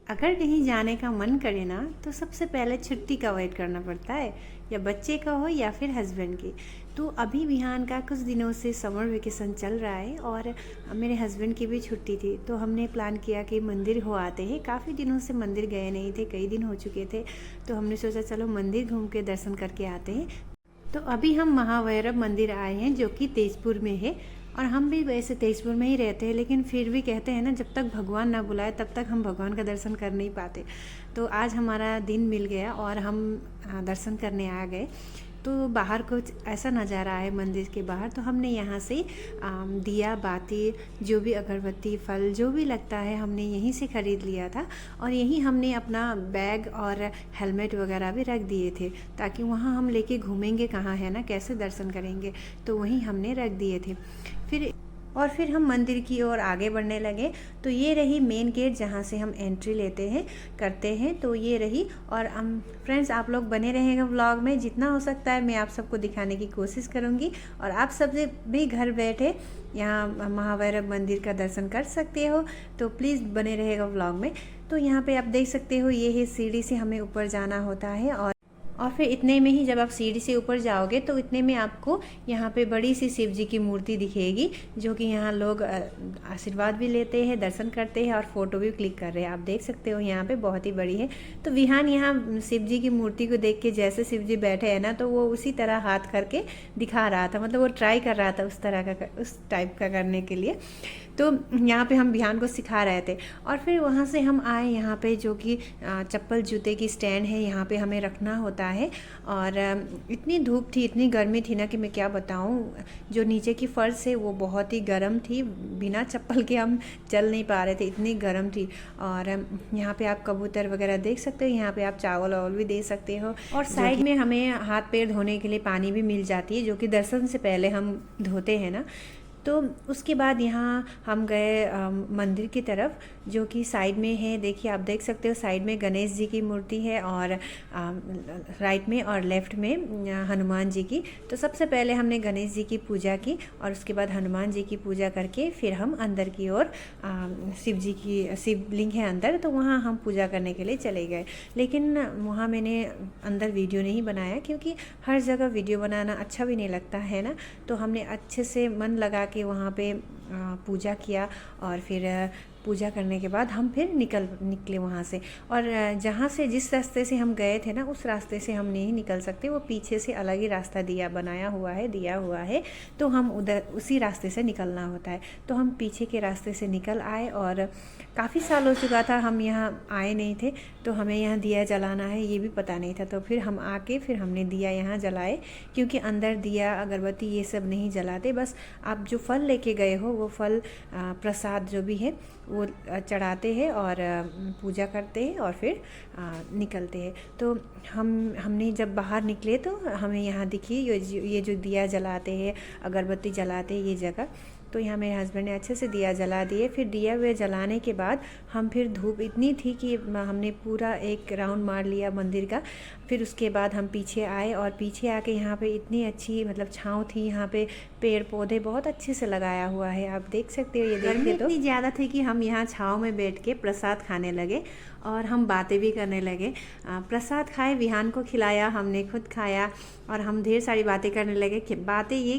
अगर कहीं जाने का मन करे ना तो सबसे पहले छुट्टी का वेट करना पड़ता है, या बच्चे का हो या फिर हस्बैंड की। तो अभी विहान का कुछ दिनों से समर वेकेशन चल रहा है और मेरे हस्बैंड की भी छुट्टी थी, तो हमने प्लान किया कि मंदिर हो आते हैं। काफ़ी दिनों से मंदिर गए नहीं थे, कई दिन हो चुके थे, तो हमने सोचा चलो मंदिर घूम के दर्शन करके आते हैं। तो अभी हम महाभैरव मंदिर आए हैं जो कि तेजपुर में है। और हम भी वैसे तेजपुर में ही रहते हैं, लेकिन फिर भी कहते हैं ना, जब तक भगवान ना बुलाए तब तक हम भगवान का दर्शन कर नहीं पाते। तो आज हमारा दिन मिल गया और हम दर्शन करने आ गए। तो बाहर कुछ ऐसा नज़ारा है मंदिर के बाहर, तो हमने यहाँ से दिया बाती, जो भी अगरबत्ती फल जो भी लगता है हमने यहीं से ख़रीद लिया था। और यहीं हमने अपना बैग और हेलमेट वगैरह भी रख दिए थे, ताकि वहाँ हम लेके घूमेंगे कहाँ है ना, कैसे दर्शन करेंगे, तो वहीं हमने रख दिए थे। फिर हम मंदिर की ओर आगे बढ़ने लगे। तो ये रही मेन गेट जहाँ से हम एंट्री लेते हैं करते हैं, तो ये रही। और हम फ्रेंड्स, आप लोग बने रहेंगे व्लॉग में, जितना हो सकता है मैं आप सबको दिखाने की कोशिश करूँगी। और आप सबसे भी घर बैठे यहाँ महाभैरव मंदिर का दर्शन कर सकते हो, तो प्लीज़ बने रहेगा व्लॉग में। तो यहाँ पे आप देख सकते हो, ये है सीढ़ी से हमें ऊपर जाना होता है। और फिर इतने में ही जब आप सीढ़ी से ऊपर जाओगे तो इतने में आपको यहाँ पे बड़ी सी शिव जी की मूर्ति दिखेगी, जो कि यहाँ लोग आशीर्वाद भी लेते हैं, दर्शन करते हैं और फ़ोटो भी क्लिक कर रहे हैं। आप देख सकते हो यहाँ पे बहुत ही बड़ी है। तो विहान यहाँ शिव जी की मूर्ति को देख के, जैसे शिव जी बैठे हैं ना, तो वो उसी तरह हाथ करके दिखा रहा था, मतलब वो ट्राई कर रहा था उस तरह का, उस टाइप का करने के लिए। तो यहाँ पे हम विहान को सिखा रहे थे। और फिर वहाँ से हम आए यहाँ पे, जो कि चप्पल जूते की स्टैंड है, यहाँ पे हमें रखना होता है। और इतनी धूप थी, इतनी गर्मी थी ना कि मैं क्या बताऊँ। जो नीचे की फर्श है वो बहुत ही गर्म थी, बिना चप्पल के हम चल नहीं पा रहे थे, इतनी गर्म थी। और यहाँ पे आप कबूतर वगैरह देख सकते हो, यहाँ पे आप चावल वावल भी दे सकते हो। और साइड में हमें हाथ पैर धोने के लिए पानी भी मिल जाती है, जो कि दर्शन से पहले हम धोते हैं ना। तो उसके बाद यहाँ हम गए मंदिर की तरफ, जो कि साइड में है। देखिए, आप देख सकते हो साइड में गणेश जी की मूर्ति है, और राइट में और लेफ्ट में हनुमान जी की। तो सबसे पहले हमने गणेश जी की पूजा की, और उसके बाद हनुमान जी की पूजा करके फिर हम अंदर की ओर शिव जी की शिवलिंग है अंदर, तो वहाँ हम पूजा करने के लिए चले गए। लेकिन वहाँ मैंने अंदर वीडियो नहीं बनाया, क्योंकि हर जगह वीडियो बनाना अच्छा भी नहीं लगता है ना। तो हमने अच्छे से मन लगा के वहाँ पे पूजा किया, और फिर पूजा करने के बाद हम फिर निकले वहाँ से। और जहाँ से जिस रास्ते से हम गए थे ना, उस रास्ते से हम नहीं निकल सकते, वो पीछे से अलग ही रास्ता दिया हुआ है, तो हम उधर उसी रास्ते से निकलना होता है। तो हम पीछे के रास्ते से निकल आए, और काफ़ी साल हो चुका था हम यहाँ आए नहीं थे, तो हमें यहाँ दिया जलाना है ये भी पता नहीं था। तो फिर हम आके फिर हमने दिया यहाँ जलाए, क्योंकि अंदर दिया अगरबत्ती ये सब नहीं जलाते। बस आप जो फल लेके गए हो वो फल प्रसाद जो भी है वो चढ़ाते हैं और पूजा करते हैं, और फिर निकलते हैं। तो हमने जब बाहर निकले तो हमें यहाँ दिखी ये जो दिया जलाते हैं, अगरबत्ती जलाते हैं, ये जगह। तो यहाँ मेरे हस्बैंड ने अच्छे से दिया जला दिए। फिर दिया हुए जलाने के बाद हम फिर, धूप इतनी थी कि हमने पूरा एक राउंड मार लिया मंदिर का। फिर उसके बाद हम पीछे आए, और पीछे आके यहाँ पे इतनी अच्छी मतलब छाँव थी, यहाँ पे पेड़ पौधे बहुत अच्छे से लगाया हुआ है, आप देख सकते हो। ये गर्मी इतनी ज़्यादा थी कि हम यहाँ छाँव में बैठ के प्रसाद खाने लगे, और हम बातें भी करने लगे। प्रसाद खाए, विहान को खिलाया, हमने खुद खाया, और हम ढेर सारी बातें करने लगे। बातें ये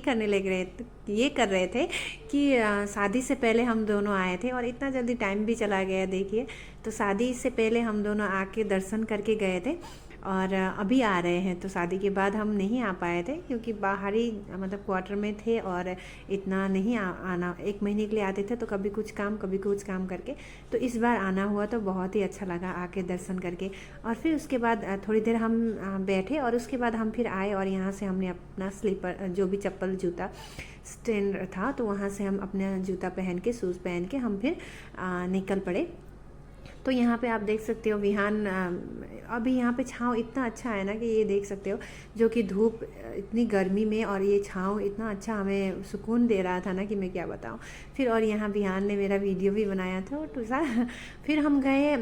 कर रहे थे कि शादी से पहले हम दोनों आए थे, और इतना जल्दी टाइम भी चला गया देखिए। तो शादी से पहले हम दोनों आके दर्शन करके गए थे, और अभी आ रहे हैं। तो शादी के बाद हम नहीं आ पाए थे, क्योंकि बाहरी मतलब क्वार्टर में थे, और इतना नहीं आना, 1 महीने के लिए आते थे, तो कभी कुछ काम करके। तो इस बार आना हुआ, तो बहुत ही अच्छा लगा आके दर्शन करके। और फिर उसके बाद थोड़ी देर हम बैठे, और उसके बाद हम फिर आए, और यहाँ से हमने अपना स्लीपर जो भी चप्पल जूता स्टैंड था, तो वहाँ से हम अपना जूता पहन के, शूज़ पहन के हम फिर निकल पड़े। तो यहाँ पे आप देख सकते हो विहान, अभी यहाँ पे छाँव इतना अच्छा है ना कि ये देख सकते हो, जो कि धूप इतनी गर्मी में, और ये छाँव इतना अच्छा हमें सुकून दे रहा था ना कि मैं क्या बताऊँ। फिर और यहाँ विहान ने मेरा वीडियो भी बनाया था और टूसा। फिर हम गए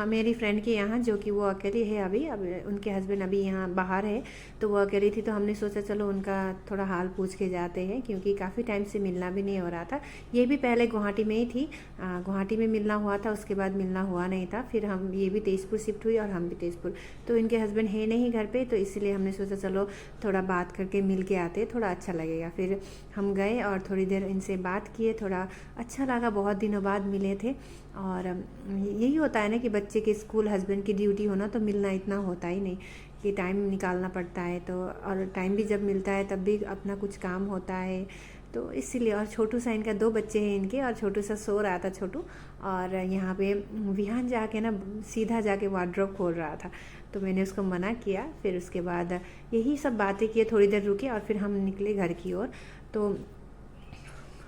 मेरी फ्रेंड के यहाँ, जो कि वो अकेली है अभी, अब उनके हस्बैंड अभी यहाँ बाहर है, तो वो अकेली थी। तो हमने सोचा चलो उनका थोड़ा हाल पूछ के जाते हैं, क्योंकि काफ़ी टाइम से मिलना भी नहीं हो रहा था। ये भी पहले गुवाहाटी में ही थी, गुवाहाटी में मिलना हुआ था, उसके बाद मिलना हुआ नहीं था। फिर हम ये भी तेजपुर शिफ्ट हुई और हम भी तेजपुर, तो इनके हस्बैंड है नहीं घर पे, तो इसलिए हमने सोचा चलो थोड़ा बात करके मिल के आते, थोड़ा अच्छा लगेगा। फिर हम गए और थोड़ी देर इनसे बात किए, थोड़ा अच्छा लगा, बहुत दिनों बाद मिले थे। और यही होता है ना कि बच्चे के स्कूल, हस्बैंड की ड्यूटी होना, तो मिलना इतना होता ही नहीं कि टाइम निकालना पड़ता है। तो और टाइम भी जब मिलता है तब भी अपना कुछ काम होता है, तो इसीलिए। और छोटू सा इनका 2 बच्चे हैं इनके, और छोटू सा सो रहा था छोटू, और यहाँ पे विहान जाके ना सीधा जाके वार्डरोब खोल रहा था, तो मैंने उसको मना किया। फिर उसके बाद यही सब बातें किए, थोड़ी देर रुके और फिर हम निकले घर की ओर। तो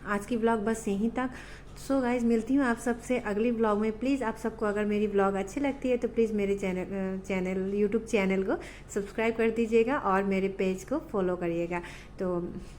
आज की ब्लॉग बस यहीं तक। सो गाइज़, मिलती हूँ आप सबसे अगली ब्लॉग में। प्लीज़ आप सबको अगर मेरी ब्लॉग अच्छी लगती है तो प्लीज़ मेरे यूट्यूब चैनल को सब्सक्राइब कर दीजिएगा और मेरे पेज को फॉलो करिएगा। तो